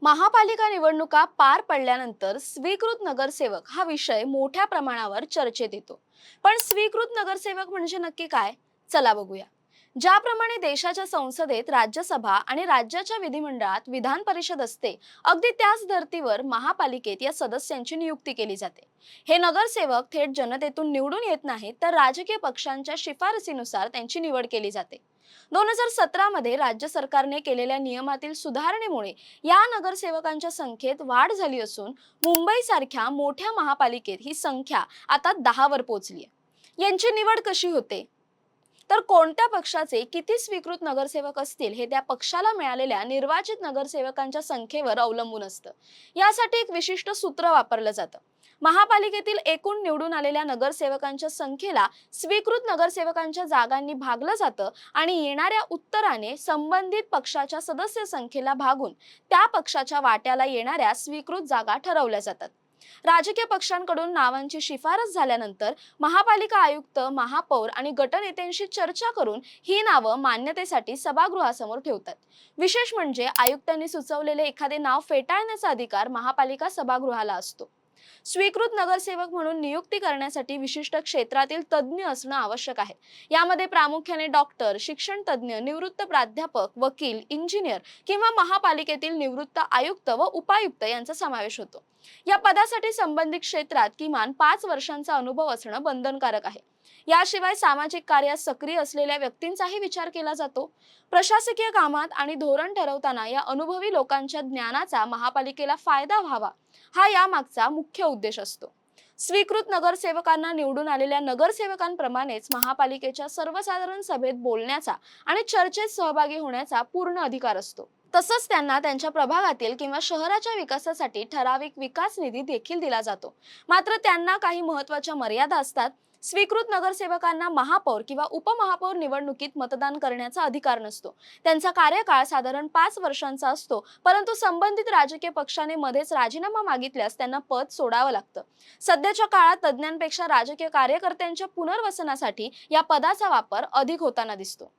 महापालिका निवडणुका पार पडल्यानंतर स्वीकृत नगरसेवक हा विषय मोठ्या प्रमाणावर चर्चेत येतो. पण स्वीकृत नगरसेवक म्हणजे नक्की काय? चला बघूया. ज्याप्रमाणे देशाच्या संसदेत राज्यसभा आणि राज्याच्या विधिमंडळात विधान परिषद असते, अगदी त्याच धर्तीवर महापालिकेत या सदस्यांची नियुक्ती केली जाते. हे नगरसेवक थेट जनतेतून निवडून येत नाहीत, तर राजकीय पक्षांच्या शिफारसीनुसार त्यांची निवड केली जाते. 2017 मध्ये राज्य सरकारने केलेल्या नियमातील सुधारणेमुळे या नगरसेवकांच्या संख्येत वाढ झाली असून मुंबई सारख्या मोठ्या महापालिकेत ही संख्या आता 10 वर पोहोचली आहे. यांची निवड कशी होते? तर कोणत्या पक्षाचे किती स्वीकृत नगरसेवक असतील हे त्या पक्षाला मिळालेल्या निर्वाचित नगरसेवकांच्या संख्येवर अवलंबून असतं. यासाठी एक विशिष्ट सूत्र वापरलं जातं. महापालिकेतील एकूण निवडून आलेल्या नगरसेवकांच्या संख्येला स्वीकृत नगरसेवकांच्या जागांनी भागलं जातं आणि येणाऱ्या उत्तराने संबंधित पक्षाच्या सदस्य संख्येला भागून त्या पक्षाच्या वाट्याला येणाऱ्या स्वीकृत जागा ठरवल्या जातात. राजकीय पक्षांकडून नावांची शिफारस झाल्यानंतर महापालिका आयुक्त, महापौर आणि गटनेत्यांशी चर्चा करून ही नावं मान्यतेसाठी सभागृहासमोर ठेवतात. विशेष म्हणजे आयुक्तांनी सुचवलेले एखादे नाव फेटाळण्याचा अधिकार महापालिका सभागृहाला असतो. स्वीकृत नगरसेवक म्हणून नियुक्ती करण्यासाठी विशिष्ट क्षेत्रातील तज्ज्ञ असणं आवश्यक आहे. यामध्ये प्रामुख्याने डॉक्टर, शिक्षण तज्ज्ञ, निवृत्त प्राध्यापक, वकील, इंजिनियर किंवा महापालिकेतील निवृत्त आयुक्त व उपायुक्त यांचा समावेश होतो. या पदासाठी संबंधित क्षेत्रात किमान 5 वर्षांचा अनुभव असणं बंधनकारक आहे. याशिवाय सामाजिक कार्यात सक्रिय असलेल्या व्यक्तींचाही विचार केला जातो. प्रशासकीय कामात आणि धोरण ठरवताना या अनुभवी लोकांच्या ज्ञानाचा महापालिकेला फायदा व्हावा, हा यामागचा मुख्य उद्देश असतो. स्वीकृत नगरसेवकांना निवडून आलेल्या नगरसेवकांप्रमाणेच महापालिकेच्या सर्वसाधारण सभेत बोलण्याचा आणि चर्चेत सहभागी होण्याचा पूर्ण अधिकार असतो. तसंच त्यांना त्यांच्या प्रभागातील किंवा शहराच्या विकासासाठी ठराविक विकास निधी देखील दिला जातो. मात्र त्यांना काही महत्त्वाच्या मर्यादा असतात. स्वीकृत नगरसेवकांना महापौर किंवा उपमहापौर निवडणुकीत मतदान करण्याचा अधिकार नसतो. त्यांचा कार्यकाळ साधारण 5 वर्षांचा असतो, परंतु संबंधित राजकीय पक्षाने मध्येच राजीनामा मागितल्यास त्यांना पद सोडावं लागतं. सध्याच्या काळात तज्ज्ञांपेक्षा राजकीय कार्यकर्त्यांच्या पुनर्वसनासाठी या पदाचा वापर अधिक होताना दिसतो.